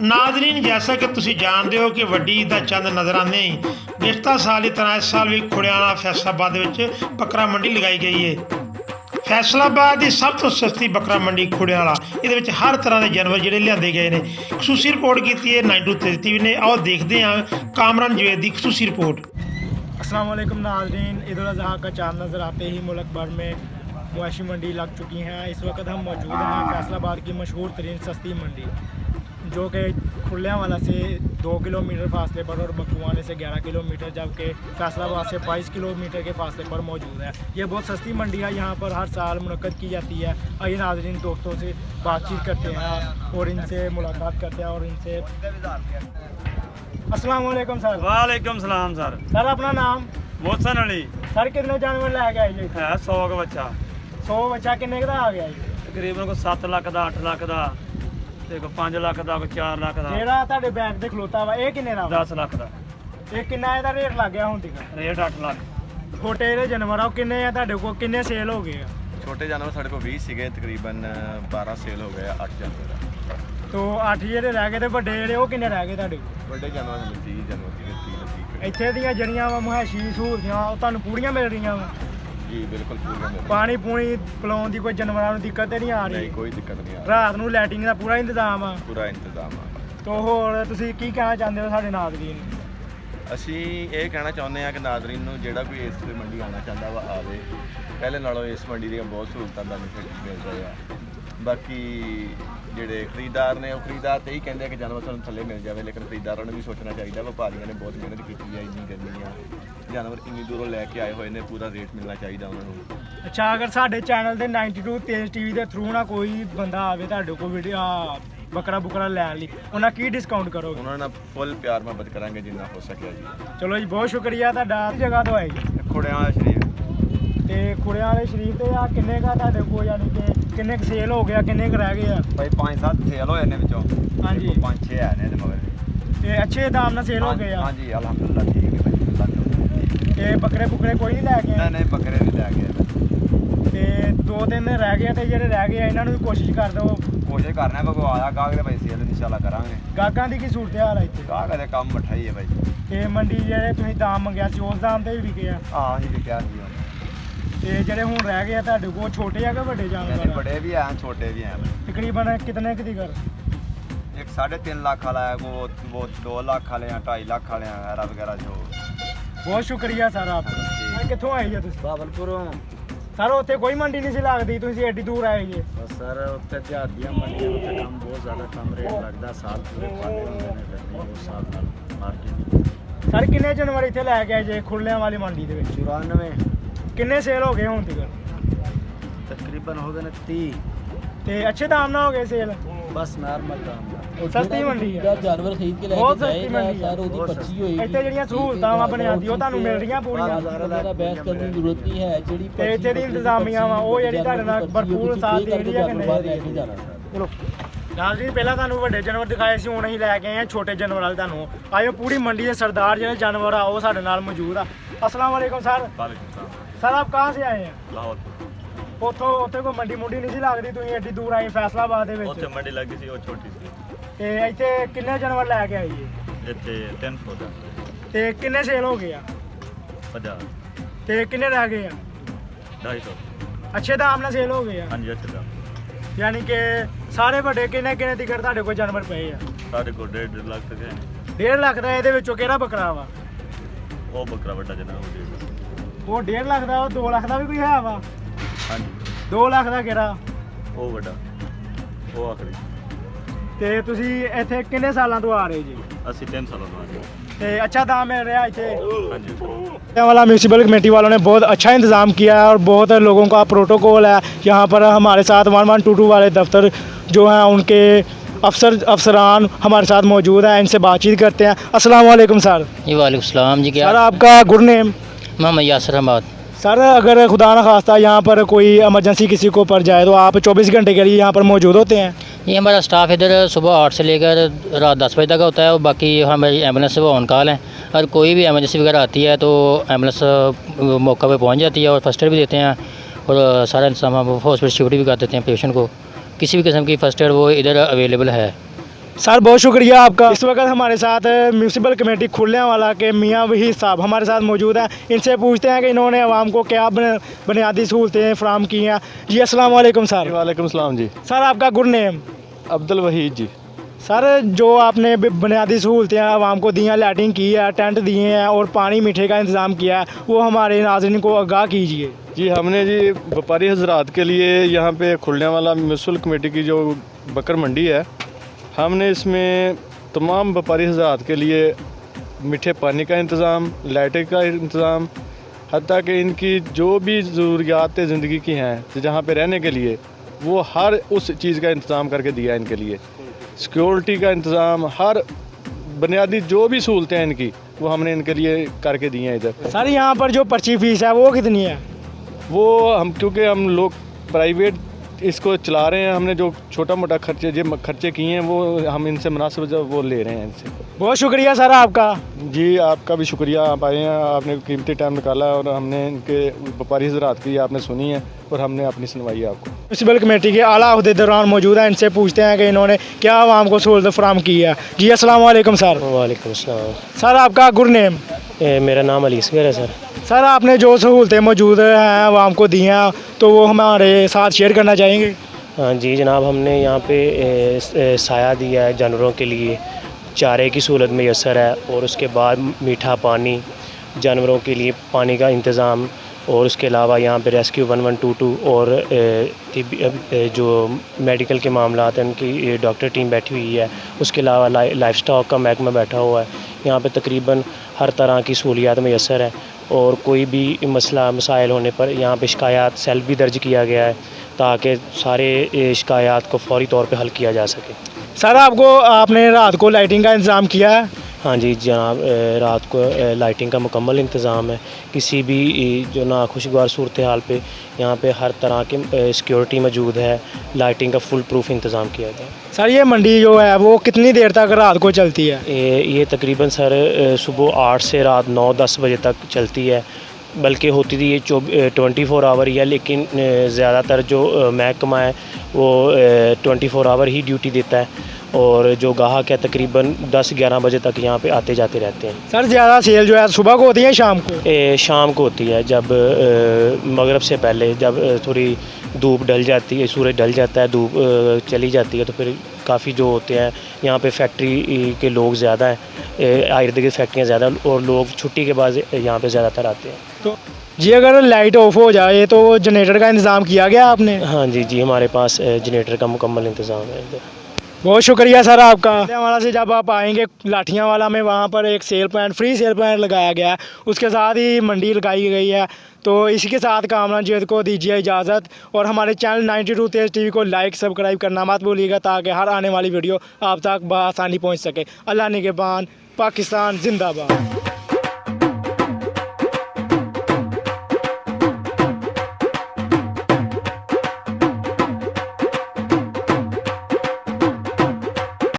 नाज़रीन, जैसा कि तुसी जानते हो कि वड्डी ईद दा चंद नज़र आने ही पिछला साल की तरह इस साल भी खुड़ियाला फैसलाबाद विच बकरा मंडी लगाई गई है। फैसलाबाद की सब तो सस्ती बकरा मंडी खुड़ियाला, ये हर तरह के जानवर जोड़े लियाए गए हैं। खसूसी रिपोर्ट की है 92 ने। आओ देखते हैं कामरान जवेद की खसूसी रिपोर्ट। अस्सलाम वालेकुम नाज़रीन, ईद उल अज़हा का चांद नज़र आते ही मुल्क भर में मुआशी मंडी लग चुकी हैं। इस वक्त हम मौजूद हैं फैसलाबाद की मशहूर तरीन सस्ती मंडी, जो कि खुलियांवाला से 2 किलोमीटर फासले पर और बकुआने से 11 किलोमीटर, जबकि फैसलाबाद से 22 किलोमीटर के फासले पर मौजूद है। ये बहुत सस्ती मंडी है, यहाँ पर हर साल मुनक्कद की जाती है। आइए नाज़रीन, दोस्तों से बातचीत करते हैं और इनसे मुलाकात करते हैं और इनसे। अस्सलाम वालेकुम सर। वालेकुम सलाम सर। सर अपना नाम? मोहसन अली। सर कितने जानवर लै गए जी? है 100 का बच्चा। 100 बच्चा किन्ने का आ गया जी? तकरीबन को 7 लाख का, 8 लाख का, ते को 5 लाख का, को 4 लाख का। ਜਿਹੜਾ ਤੁਹਾਡੇ ਬੈਗ ਤੇ ਖਲੋਤਾ ਵਾ ਇਹ ਕਿੰਨੇ ਦਾ ਵਾ? 10 लाख का। ਇਹ ਕਿੰਨਾ ਇਹਦਾ ਰੇਟ ਲੱਗ ਗਿਆ ਹੁਣ ਤੱਕ? रेट 8 लाख। ਛੋਟੇ ਜਿਹੜੇ ਜਾਨਵਰ ਆ ਉਹ ਕਿੰਨੇ ਆ ਤੁਹਾਡੇ ਕੋਲ, ਕਿੰਨੇ ਸੇਲ ਹੋ ਗਏ ਆ? ਛੋਟੇ ਜਾਨਵਰ ਸਾਡੇ ਕੋਲ 20 ਸੀਗੇ, ਤਕਰੀਬਨ 12 ਸੇਲ ਹੋ ਗਏ, 8 ਜਾਨਵਰ। ਤੋ 8 ਜਿਹੜੇ ਰਹਿ ਗਏ ਤੇ ਵੱਡੇ ਜਿਹੜੇ ਉਹ ਕਿੰਨੇ ਰਹਿ ਗਏ ਤੁਹਾਡੇ ਕੋਲ? ਵੱਡੇ ਜਾਨਵਰ 30 ਜਾਨਵਰ ਸੀਗੇ, 30 ਇੱਥੇ ਦੀਆਂ ਜਿਹੜੀਆਂ ਵਾ ਮੁਹਾਇਸ਼ੀ ਸਹੂਲਤਾਂ ਉਹ ਤੁਹਾਨੂੰ ਪੂਰੀਆਂ ਮਿਲ ਰਹੀਆਂ ਵਾ? ਜੀ ਬਿਲਕੁਲ ਪੂਰੀਆਂ ਮਿਲ ਪਾਣੀ ਪੂਣੀ ਪਿਲਾਉਣ ਦੀ ਕੋਈ ਜਾਨਵਰਾਂ ਨੂੰ ਦਿੱਕਤ ਤੇ ਨਹੀਂ ਆ ਨਹੀਂ, ਰਹੀ? ਕੋਈ ਦਿੱਕਤ ਨਹੀਂ ਆ ਰਹੀ, ਰਾਤ ਨੂੰ ਲਾਈਟਿੰਗ ਦਾ ਪੂਰਾ ਇੰਤਜ਼ਾਮ ਆ? ਪੂਰਾ ਇੰਤਜ਼ਾਮ ਆ। ਤੋ ਹੋਰ ਤੁਸੀਂ ਕੀ ਕਹਿਣਾ ਚਾਹੁੰਦੇ ਹੋ ਸਾਡੇ ਨਾਜ਼ਰੀਨ ਨੂੰ? ਅਸੀਂ ਇਹ ਕਹਿਣਾ ਚਾਹੁੰਦੇ ਹਾਂ ਕਿ ਨਾਜ਼ਰੀਨ ਨੂੰ ਜਿਹੜਾ ਕੋਈ ਇਸ ਮੰਡੀ ਆਉਣਾ ਚਾਹੁੰਦਾ ਵਾ ਆਵੇ। ਪਹਿਲੇ ਨਾਲੋਂ ਇਸ ਮੰਡੀ ਦੀਆਂ ਬਹੁਤ ਸਹੂਲਤਾਂ ਬੈਨੀਫਿਟ ਮਿਲ ਰਹੇ ਆ। ਬਾਕੀ ਜਿਹੜੇ ਖਰੀਦਦਾਰ ਨੇ ਉਹ ਖਰੀਦਦਾਰ ਤੇ ਹੀ ਕਹਿੰਦੇ ਆ ਕਿ ਜਾਨਵਰ ਸਾਨੂੰ ਥੱਲੇ ਮਿਲ ਜਾਵੇ, ਲੇਕਿਨ ਖਰੀਦਦਾਰਾਂ ਨੂੰ ਵੀ ਸੋਚਣਾ ਚਾਹੀਦਾ। ਵਪਾਰੀਆਂ ਨੇ ਬਹੁਤ ਮਿਹਨਤ ਕੀਤੀ ਆ, ਇੰਨੀ ਗਰਮੀ ਆ, ਜਾਨਵਰ ਇੰਨੀ ਦੂਰੋਂ ਲੈ ਕੇ ਆਏ ਹੋਏ ਨੇ, ਪੂਰਾ ਰੇਟ ਮਿਲਣਾ ਚਾਹੀਦਾ ਉਹਨਾਂ ਨੂੰ। ਅੱਛਾ, ਅਗਰ ਸਾਡੇ ਚੈਨਲ ਦੇ 92 ਤੇਜ਼ ਟੀਵੀ ਦੇ ਥਰੂ ਨਾ ਕੋਈ ਬੰਦਾ ਆਵੇ ਤੁਹਾਡੇ ਕੋਲ ਵੀਡੀਓ ਬੱਕਰਾ ਬੁਕਰਾ ਲੈਣ ਲਈ, ਉਹਨਾਂ ਕੀ ਡਿਸਕਾਊਂਟ ਕਰੋਗੇ? ਉਹਨਾਂ ਨਾਲ ਫੁੱਲ ਪਿਆਰ ਮੁਹੱਬਤ ਕਰਾਂਗੇ ਜਿੰਨਾ ਹੋ ਸਕਿਆ ਜੀ। ਚਲੋ ਜੀ, ਬਹੁਤ ਸ਼ੁਕਰੀਆ ਤੁਹਾਡਾ। ਕਿਸ ਜਗ੍ਹਾ ਤੋਂ ਆਏ ਜੀ? ਖੁੜਿਆਲਾ ਸ਼ਰੀਫ। ਤੇ ਖੁੜਿਆਂ ਵਾਲੇ ਸ਼ਰੀਫ ਤੇ ਆ ਕਿੰਨੇ ਕਾ ਤੁਹਾਡੇ ਕੋਲ, ਯਾਨੀ ਕਿ ਕਿੰਨੇ ਕੁ ਸੇਲ ਹੋ ਗਿਆ, ਕਿੰਨੇ ਕੁ ਰਹਿ ਗਏ ਆ? ਭਾਈ 5-7 ਸੇਲ ਹੋਏ ਨੇ ਵਿੱਚੋਂ। ਹਾਂਜੀ। 5-6 ਹੈ ਨੇ ਇਹਦੇ ਮਗਰ। ਤੇ ਅੱਛੇ ਦਾਮ ਨਾਲ ਸੇਲ ਹੋ ਗਏ ਆ? ਹਾਂਜੀ ਅਲਹਮਦੁਲਿਲਾ ਠੀਕ ਹੈ ਭਾਈ। ਤੇ ਬੱਕਰੇ ਬੁਕਰੇ ਕੋਈ ਨਹੀਂ ਲੈ ਕੇ ਆਏ? ਨਹੀਂ ਬੱਕਰੇ ਵੀ ਲੈ ਗਏ। ਤੇ 2-3 ਰਹਿ ਗਏ ਤੇ ਜਿਹੜੇ ਰਹਿ ਗਏ ਆ ਇਹਨਾਂ ਨੂੰ ਵੀ ਕੋਸ਼ਿਸ਼ ਕਰ ਦਿਓ। ਕੋਸ਼ਿਸ਼ ਕਰਨਾ ਬਗੋ ਆਇਆ ਗਾਹਕ ਦੇ ਪੈਸੇ ਤੇ ਇਨਸ਼ਾਅੱਲਾ ਕਰਾਂਗੇ। ਗਾਹਕਾਂ ਦੀ ਕੀ ਸੂਰਤ ਹਾਲ ਹੈ ਇੱਥੇ? ਗਾਹਕ ਦਾ ਕੰਮ ਮੱਠਾ ਹੀ ਹੈ ਭਾਈ। ਤੇ ਮੰਡੀ ਜਿਹੜੇ ਤੁਸੀਂ ਦਾਮ ਮੰਗਿਆ ਸੀ ਉਸ ਦਾਮ ਤੇ ਵੀ ਵਿਕੇ ਆ? ਹਾਂ ਜੀ ਵਿਕਿਆ ਨਹੀਂ। ਤੇ ਜਿਹੜੇ ਹੁਣ ਰਹਿ ਗਏ ਆ ਤੁਹਾਡੇ ਕੋਲ, ਛੋਟੇ ਆ ਕਿ ਵੱਡੇ ਜਾਨਵਰ? ਬੜੇ ਵੀ ਆ, ਛੋਟੇ ਵੀ ਆ। ਤਕਰੀਬਨ ਕਿਤਨੇ ਕੁ ਦੀ ਕਰ? ਇੱਕ 3.5 ਲੱਖ ਵਾਲਾ ਹੈ, वो 2 लाख वाले हैं, 2.5 लाख वाले हैं वगैरह वगैरह जो। ਬਹੁਤ ਸ਼ੁਕਰੀਆ ਸਰ ਆਪਕਾ। ਕਿੱਥੋਂ ਆਏ ਜੀ ਤੁਸੀਂ? ਬਾਬਲਪੁਰੋਂ। ਸਰ ਉੱਥੇ ਕੋਈ ਮੰਡੀ ਨਹੀਂ ਸੀ ਲੱਗਦੀ, ਤੁਸੀਂ ਐਡੀ ਦੂਰ ਆਏ ਜੀ? ਸਰ ਉੱਥੇ ਦਿਹਾੜੀਆਂ ਮੰਡੀਆਂ ਉੱਤੇ ਕੰਮ ਬਹੁਤ ਜ਼ਿਆਦਾ ਕਮ ਰੇਟ ਲੱਗਦਾ, ਸਾਲ ਪੂਰੇ ਪਾਲੇ ਹੁੰਦੇ ਨੇ, ਫਿਰ ਉਸ ਹਿਸਾਬ ਨਾਲ ਮਾਰਕੀਟ। ਸਰ ਕਿੰਨੇ ਜਾਨਵਰ ਇੱਥੇ ਲੈ ਕੇ ਆਏ ਜੇ ਖੁੱਲਿਆਂ ਵਾਲੀ ਮੰਡੀ ਦੇ ਵਿੱਚ? 94 ਕਿੰਨੇ ਸੇਲ ਹੋ ਗਏ ਹੁਣ ਤੱਕ? ਤਕਰੀਬਨ ਹੋ ਗਏ ਨੇ 30। ਤੇ ਅੱਛੇ ਦਾਮ ਨਾਲ ਹੋ ਗਏ ਸੇਲ? ਬਸ ਨਾਰਮਲ ਦਾਮ ਦਾ। ਸਸਤੀ ਮੰਡੀ ਹੈ, ਜਾਨਵਰ ਖਰੀਦ ਕੇ ਲੈ ਬਹੁਤ ਕੇ ਸਸਤੀ ਮੰਡੀ ਜਾਏਗਾ ਸਰ, ਉਹਦੀ ਪਰਚੀ ਹੋਏਗੀ। ਇੱਥੇ ਜਿਹੜੀਆਂ ਸਹੂਲਤਾਂ ਬੁਨਿਆਦੀ ਉਹ ਤੁਹਾਨੂੰ ਮਿਲ ਰਹੀਆਂ ਪੂਰੀਆਂ? ਜ਼ਿਆਦਾ ਬਹਿਸ ਕਰਨ ਦੀ ਜ਼ਰੂਰਤ ਨਹੀਂ ਹੈ। ਜਿਹੜੀ ਤੇ ਇੱਥੇ ਦੀ ਇੰਤਜ਼ਾਮੀਆਂ ਵਾ ਉਹ ਜਿਹੜੀ ਤੁਹਾਡੇ ਨਾਲ ਭਰਪੂਰ ਸਾਥ ਦੇ ਰਹੀ ਹੈ ਕਿ ਨਹੀਂ? ਚਲੋ ਨਾਜ਼ਰੀਨ, ਪਹਿਲਾਂ ਤੁਹਾਨੂੰ ਵੱਡੇ ਜਾਨਵਰ ਦਿਖਾਏ ਸੀ, ਹੁਣ ਅਸੀਂ ਲੈ ਕੇ ਆਏ ਹਾਂ ਛੋਟੇ ਜਾਨਵਰ ਵਾਲੇ। ਤੁਹਾਨੂੰ ਆਇਓ ਪੂਰੀ ਮੰਡੀ ਦੇ ਸਰਦਾਰ ਜਿਹੜੇ ਜਾਨਵਰ ਆ ਉਹ ਸਾਡੇ ਨਾਲ ਮੌਜੂਦ ਆ। अस्सलाम वालेकुम सर। सर आप कहाँ से आए हैं? लाहौर। ਉੱਥੇ ਕੋਈ ਮੰਡੀ ਮੁੰਡੀ ਨਹੀਂ ਸੀ ਲੱਗਦੀ, ਤੁਸੀਂ ਐਡੀ ਦੂਰ ਆਏ ਫੈਸਲਾਬਾਦ ਦੇ ਵਿੱਚ? ਉੱਥੇ ਮੰਡੀ ਲੱਗੀ ਸੀ, ਉਹ ਛੋਟੀ ਸੀ। ਤੇ ਇੱਥੇ ਕਿੰਨੇ ਜਾਨਵਰ ਲੈ ਕੇ ਆਏ ਜੀ? ਇੱਥੇ 300 ਦਾ। ਤੇ ਕਿੰਨੇ ਸੇਲ ਹੋ ਗਏ ਆ? 50। ਤੇ ਕਿੰਨੇ ਰਹਿ ਗਏ ਆ? 250। ਅੱਛੇ ਦਾਮ ਨਾਲ ਸੇਲ ਹੋ ਗਏ ਆ? ਹਾਂਜੀ ਅੱਛਾ ਦਾ। ਯਾਨੀ ਕਿ ਸਾਰੇ ਵੱਡੇ ਕਿੰਨੇ ਟਿਕਟ ਤੁਹਾਡੇ ਕੋਲ ਜਾਨਵਰ ਪਏ ਆ? ਸਾਡੇ ਕੋਲ 1.5 ਲੱਖ ਤੱਕ ਹੈ। 1.5 ਲੱਖ ਦਾ? ਇਹਦੇ ਵਿੱਚੋਂ ਕਿਹੜਾ ਬੱਕਰਾ ਵਾ? ਉਹ ਬੱਕਰਾ ਵੱਡਾ ਜਨਾ ਉਹ 1.5 ਲੱਖ ਦਾ? ਉਹ 2 ਲੱਖ ਦਾ ਵੀ ਕੋਈ ਹੈ ਵਾ? ਹਾਂਜੀ। 2 ਲੱਖ ਦਾ ਕਿਹੜਾ? ਉਹ ਵੱਡਾ, ਉਹ ਆਖਰੀ। ਤੇ ਤੁਸੀਂ ਇੱਥੇ ਕਿੰਨੇ ਸਾਲਾਂ ਤੋਂ ਆ ਰਹੇ ਜੀ? ਅਸੀਂ 3 ਸਾਲਾਂ ਤੋਂ ਆ ਗਏ। ਤੇ अच्छा दाम मिल रहा है इतने? हाँ जी। वाला म्यूनसिपल कमेटी वालों ने बहुत अच्छा इंतज़ाम किया है और बहुत लोगों का प्रोटोकॉल है। यहाँ पर हमारे साथ 1122 वाले दफ्तर जो हैं उनके अफसरान हमारे साथ मौजूद हैं, इनसे बातचीत करते हैं। अस्सलाम वालेकुम सर। जी वालेकुम सलाम जी। क्या सर आपका good name? Mohammad Yasir Ahmad. Sir अगर खुदा न खास्ता यहाँ पर कोई इमरजेंसी किसी को पड़ जाए तो आप 24 घंटे के लिए यहाँ पर मौजूद होते हैं? ये हमारा स्टाफ इधर सुबह 8 से लेकर रात 10 बजे तक होता है और बाकी हमारी एम्बुलेंस वो ऑन कॉल है। अगर कोई भी एमरजेंसी वगैरह आती है तो एम्बुलेंस मौका पे पहुँच जाती है और फर्स्ट एड भी देते हैं और सारा इंतजाम हम हॉस्पिटल शिफ्ट भी कर देते हैं पेशेंट को। किसी भी किस्म की फर्स्ट एड वो इधर अवेलेबल है। सर बहुत शुक्रिया आपका। इस वक्त हमारे साथ म्यूनसिपल कमेटी खुलियांवाला के मियाँ वहीद साहब हमारे साथ मौजूद हैं। इनसे पूछते हैं कि इन्होंने आवाम को क्या बुनियादी सहूलतें फराहम की हैं। जी अस्सलाम वालेकुम सर। वालेकुम सलाम जी। सर आपका गुड नेम? अब्दुल वहीद जी। सर जो आपने बुनियादी सहूलतें आवाम को दी हैं, लाइटिंग की है, टेंट दिए हैं और पानी मीठे का इंतज़ाम किया है, वो हमारे नाज़रीन को आगाह कीजिए। जी हमने जी व्यापारी हजरात के लिए यहाँ पे खुलनेवाला म्यूनसिपल कमेटी की जो बकर मंडी है, हमने इसमें तमाम व्यापारी हजरात के लिए मीठे पानी का इंतज़ाम, लाइटिंग का इंतज़ाम, हत्ता कि इनकी जो भी ज़रूरियात ज़िंदगी की हैं जहाँ पे रहने के लिए, वो हर उस चीज़ का इंतज़ाम करके दिया है इनके लिए। सिक्योरिटी का इंतज़ाम, हर बुनियादी जो भी सहूलतें हैं इनकी, वो हमने इनके लिए करके दी हैं इधर। सर यहाँ पर जो पर्ची फ़ीस है वो कितनी है? वो हम क्योंकि हम लोग प्राइवेट इसको चला रहे हैं, हमने जो छोटा मोटा खर्चे किए हैं वो हम इनसे मुनासिब जो वो ले रहे हैं इनसे। बहुत शुक्रिया सर आपका। जी आपका भी शुक्रिया, आप आए हैं, आपने कीमती टाइम निकाला और हमने इनके व्यापारी हजरात की आपने सुनी है और हमने अपनी सुनवाई है आपको। म्यूनसिपल कमेटी के आला अहदेदारान मौजूद हैं, इनसे पूछते हैं कि इन्होंने क्या आवाम को सहूलत फराहम की है। जी अस्सलाम वालेकुम सर। वालेकुम अस्सलाम। सर आपका गुड नेम? मेरा नाम अली असगर है सर। सर आपने जो सहूलतें मौजूद हैं आवाम को दी हैं तो वो हमारे साथ शेयर करना चाहेंगे? हाँ जी जनाब, हमने यहाँ पे साया दिया है जानवरों के लिए, चारे की सहूलत मैसर है और उसके बाद मीठा पानी, जानवरों के लिए पानी का इंतज़ाम, और उसके अलावा यहाँ पे रेस्क्यू 1122 और जो मेडिकल के मामलात हैं उनकी डॉक्टर टीम बैठी हुई है। उसके अलावा लाइफ स्टॉक का महकमा बैठा हुआ है। यहाँ पे तकरीबन हर तरह की सहूलियात मैसर है और कोई भी मसला मसाइल होने पर यहाँ पे शिकायत सेल भी दर्ज किया गया है ताकि सारे शिकायत को फौरी तौर पे हल किया जा सके। सर आपने रात को लाइटिंग का इंतज़ाम किया है? हाँ जी जनाब, रात को लाइटिंग का मुकम्मल इंतज़ाम है। किसी भी जो नाखुशगवार सूरत हाल पे यहाँ पे हर तरह की सिक्योरिटी मौजूद है, लाइटिंग का फुल प्रूफ इंतज़ाम किया गया। सर ये मंडी जो है वो कितनी देर तक रात को चलती है? ये तकरीबन सर सुबह 8 से रात 9-10 बजे तक चलती है, बल्कि होती थी ये 24 आवर ही है, लेकिन ज़्यादातर जो महकमा है वो 24 आवर ही ड्यूटी देता है और जो गाहक है तकरीबन 10-11 बजे तक यहाँ पे आते जाते रहते हैं। सर ज़्यादा सेल जो है सुबह को होती है शाम को? शाम को होती है, जब मगरिब से पहले, जब थोड़ी धूप ढल जाती है, सूरज ढल जाता है, धूप चली जाती है, तो फिर काफ़ी जो होते हैं यहाँ पे फैक्ट्री के लोग ज़्यादा हैं, इर्द गिर्द फैक्ट्रियाँ ज़्यादा और लोग छुट्टी के बाद यहाँ पे ज़्यादातर आते हैं। तो जी अगर लाइट ऑफ हो जाए तो जनरेटर का इंतज़ाम किया गया आपने? हाँ जी हमारे पास जनरेटर का मुकम्मल इंतज़ाम है इधर। बहुत शुक्रिया सर आपका। हमारा से जब आप आएंगे लाठियांवाला में, वहाँ पर एक cell point, free cell point लगाया गया है, उसके साथ ही मंडी लगाई गई है। तो इसी के साथ कामरान जैद को दीजिए इजाज़त और हमारे चैनल 92 तेज़ टीवी को लाइक सब्सक्राइब करना मत भूलिएगा ताकि हर आने वाली वीडियो आप तक बआसानी पहुँच सके। अल्लाह निगहबान, पाकिस्तान जिंदाबाद।